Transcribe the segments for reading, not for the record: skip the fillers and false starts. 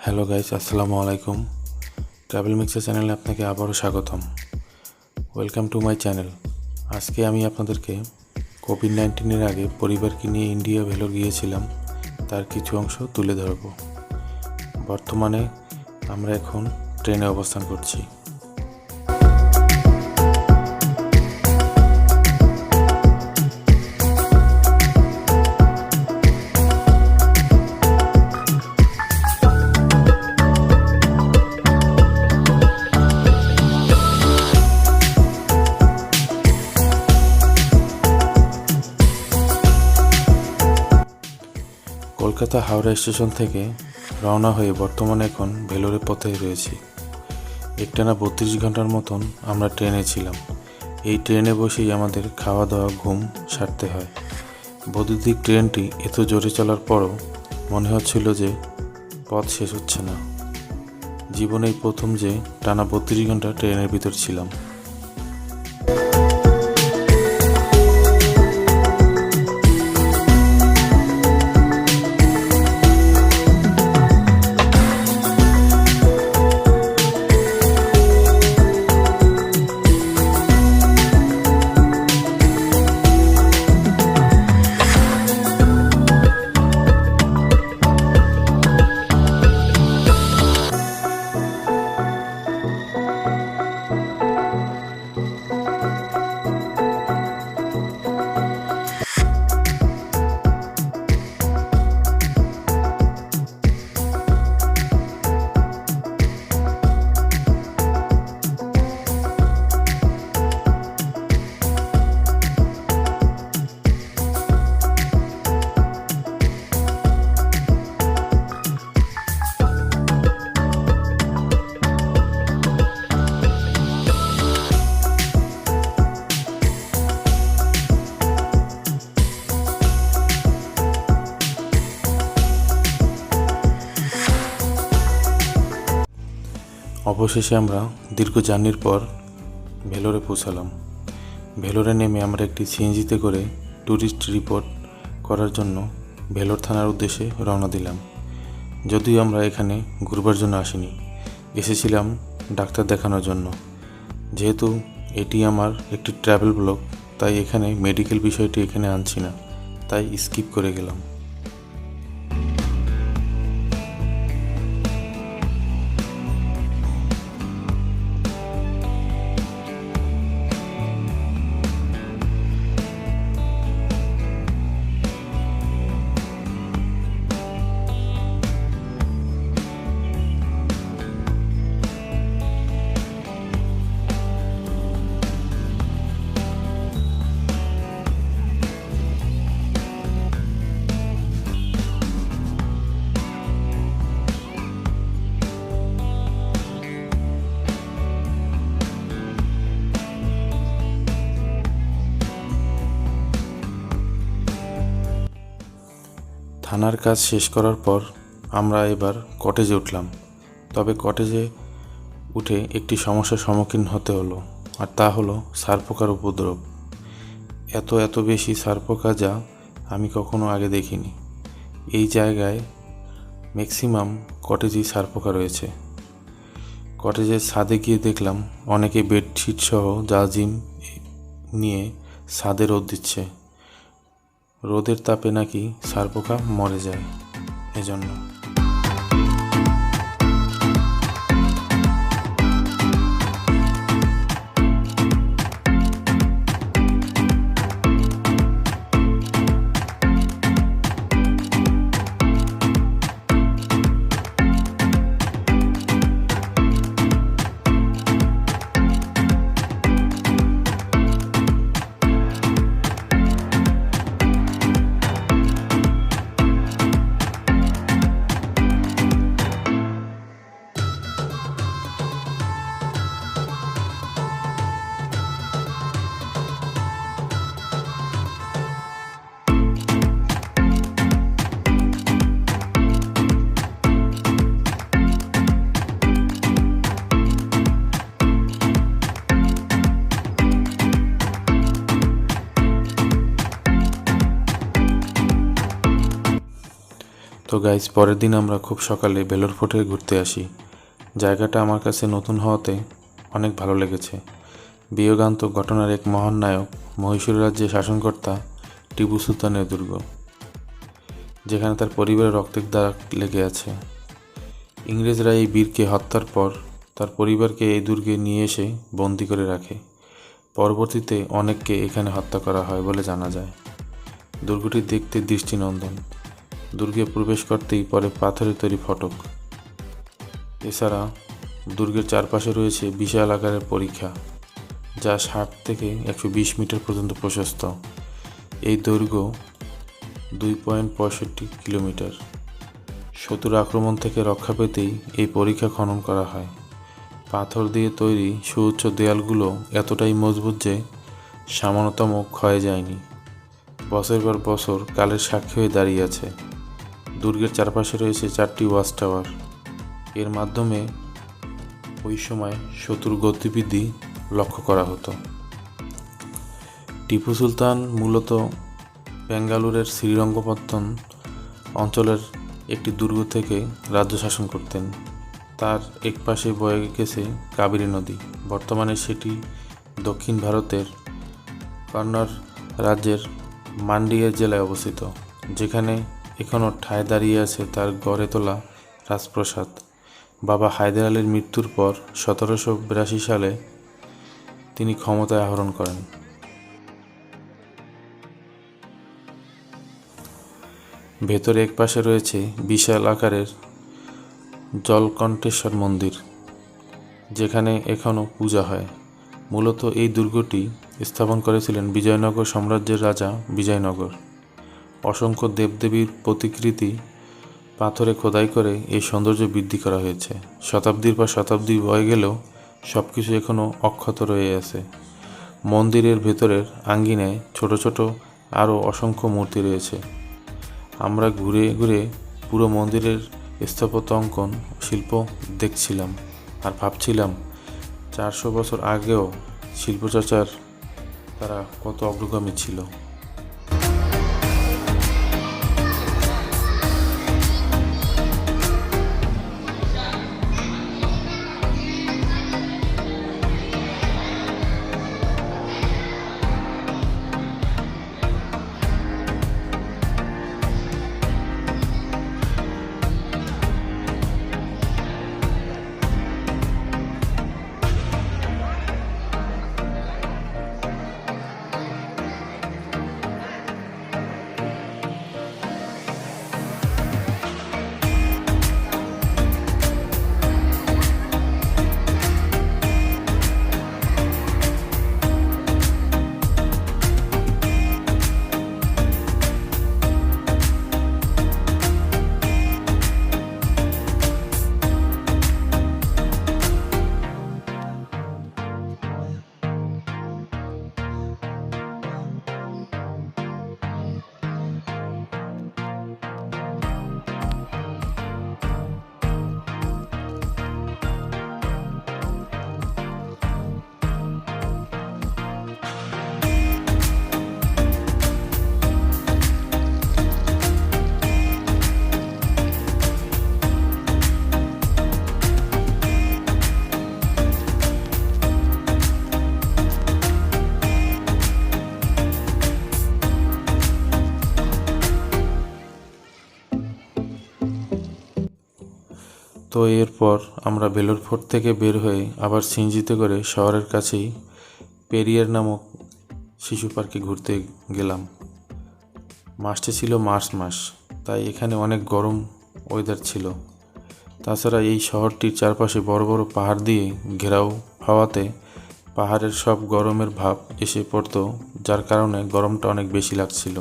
Hello guys, আসসালামু আলাইকুম। Travel mixer চ্যানেলে আপনাকে আবারও স্বাগতম। Welcome to my channel. আজকে আমি আপনাদেরকে কোভিড-19-এর আগে পরিবারকে নিয়ে ইন্ডিয়া ভেলোর গিয়েছিলাম তার কিছু অংশ তুলে ধরব। বর্তমানে আমরা এখন ট্রেনে অবস্থান করছি। কলকাতা হাওড়া স্টেশন থেকে রওনা হয়ে বর্তমানে এখন ভেলোরের পথে রয়েছি। একটানা 32 ঘন্টার মতন আমরা ট্রেনে ছিলাম। এই ট্রেনে বসেই আমাদের খাওয়া দাওয়া ঘুম সারতে হয়। বৈদ্যুতিক ট্রেনটি এত জোরে চলার পরও মনে হচ্ছিল যে পথ শেষ হচ্ছে না। জীবনেই প্রথম যে টানা 32 ঘন্টা ট্রেনের ভিতর ছিলাম। অবশেষে আমরা দীর্ঘ জার্নির পর ভেলোরে পৌঁছালাম। ভেলোরে নেমে আমরা একটি সিএনজিতে করে ট্যুরিস্ট রিপোর্ট করার জন্য ভেলোর থানার উদ্দেশ্যে রওনা দিলাম। যদিও আমরা এখানে ঘুরবার জন্য আসিনি, এসেছিলাম ডাক্তার দেখানোর জন্য। যেহেতু এটি আমার একটি ট্রাভেল ব্লগ, তাই এখানে মেডিকেল বিষয়টি এখানে আনছি না, তাই স্কিপ করে গেলাম। থানার কাজ শেষ করার পর আমরা এবার কটেজে উঠলাম। তবে কটেজে উঠে একটি সমস্যার সম্মুখীন হতে হলো, আর তা হলো সারপোকার উপদ্রব। এত বেশি সারপোকা যা আমি কখনো আগে দেখিনি। এই জায়গায় ম্যাক্সিমাম কটেজেই সারপোকা রয়েছে। কটেজের ছাদে গিয়ে দেখলাম অনেকে বেডশিট সহ জাজিম নিয়ে ছাদে রোদ দিচ্ছে। রোদের তাপে নাকি সারপোকা মরে যায়, এজন্য। তো গাইস, পরের দিন আমরা খুব সকালে ভেলোর ফোর্টে ঘুরতে আসি। জায়গাটা আমার কাছে নতুন হওয়াতে অনেক ভালো লেগেছে। বিয়োগান্তক ঘটনার এক মহান নায়ক, মহীশূর রাজ্যে শাসনকর্তা টিপু সুলতানের দুর্গ, যেখানে তার পরিবারের রক্তের দাগ লেগে আছে। ইংরেজরা এই বীরকে হত্যার পর তার পরিবারকে এই দুর্গে নিয়ে এসে বন্দি করে রাখে। পরবর্তীতে অনেককে এখানে হত্যা করা হয় বলে জানা যায়। দুর্গটি দেখতে দৃষ্টিনন্দন। দুর্গে প্রবেশ করতেই পরে পাথরের তৈরি ফটক। এছাড়া দুর্গের চারপাশে রয়েছে বিশাল আকারের পরিখা, যা 60 থেকে 120 মিটার পর্যন্ত প্রশস্ত। এই দৈর্ঘ্য 2.65 কিলোমিটার। শত্রুর আক্রমণ থেকে রক্ষা পেতেই এই পরিখা খনন করা হয়। পাথর দিয়ে তৈরি সুউচ্চ দেয়ালগুলো এতটাই মজবুত যে সামান্যতম ক্ষয়ে যায়নি। বছর পর বছর কালের সাক্ষী হয়ে দাঁড়িয়ে আছে। দুর্গের চারপাশে রয়েছে 4টি ওয়াচ টাওয়ার। এর মাধ্যমে ওই সময় শত্রুর গতিবিধি লক্ষ্য করা হতো। টিপু সুলতান মূলত বেঙ্গালুরের শ্রীরঙ্গপত্তন অঞ্চলের একটি দুর্গ থেকে রাজ্য শাসন করতেন। তার এক পাশে বয়ে গেছে কাবেরী নদী। বর্তমানে সেটি দক্ষিণ ভারতের কন্নড় রাজ্যের মান্ডিয়া জেলায় অবস্থিত, যেখানে এখনও ঠায় দাঁড়িয়ে আছে তার গড়ে তোলা রাজপ্রাসাদ। বাবা হায়দার আলীর মৃত্যুর পর 1782 সালে তিনি ক্ষমতায় আরোহণ করেন। ভেতরে এক পাশে রয়েছে বিশাল আকারের জলকণ্ঠেশ্বর মন্দির, যেখানে এখনও পূজা হয়। মূলত এই দুর্গটি স্থাপন করেছিলেন বিজয়নগর সাম্রাজ্যের রাজা বিজয়নগর। অসংখ্য দেবদেবীর প্রতিকৃতি পাথরে খোদাই করে এই সৌন্দর্য বৃদ্ধি করা হয়েছে। শতাব্দীর পর শতাব্দী বয়ে গেলেও সব কিছু এখনও অক্ষত রয়ে আছে। মন্দিরের ভেতরের আঙ্গিনায় ছোট ছোট আরও অসংখ্য মূর্তি রয়েছে। আমরা ঘুরে ঘুরে পুরো মন্দিরের স্থাপত্য অঙ্কন শিল্প দেখছিলাম আর ভাবছিলাম 400 বছর আগেও শিল্পচর্চার তারা কত অগ্রগামী ছিল। তো এরপর আমরা ভেলোর ফোর্ট থেকে বের হয়ে আবার সিএনজিতে করে শহরের কাছেই পেরিয়ার নামক শিশু পার্কে ঘুরতে গেলাম। মাসটি ছিল মার্চ মাস, তাই এখানে অনেক গরম ওয়েদার ছিল। তাছাড়া এই শহরটির চারপাশে বড় বড় পাহাড় দিয়ে ঘেরাও হওয়াতে পাহাড়ের সব গরমের ভাব এসে পড়তো, যার কারণে গরমটা অনেক বেশি লাগছিল।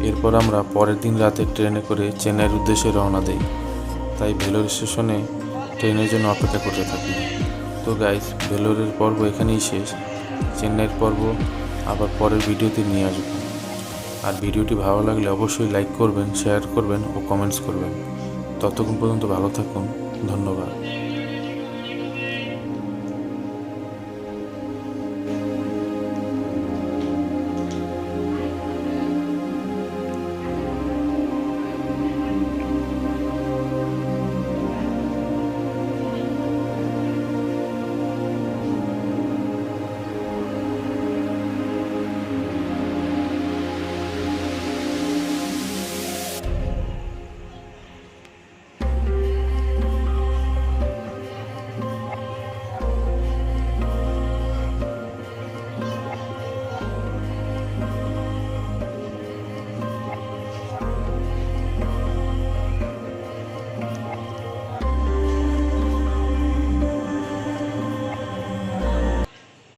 এরপর আমরা পরের দিন রাতে ট্রেনে করে চেন্নাইয়ের উদ্দেশ্যে রওনা দেই। তাই ভেলোর স্টেশনে ট্রেনের জন্য অপেক্ষা করতে থাকি। তো গাইস, ভেলোরের পর্ব এখানেই শেষ। চেন্নাইয়ের পর্ব আবার পরের ভিডিওতে নিয়ে আসবো। আর ভিডিওটি ভালো লাগলে অবশ্যই লাইক করবেন, শেয়ার করবেন ও কমেন্টস করবেন। ততক্ষণ পর্যন্ত ভালো থাকুন। ধন্যবাদ।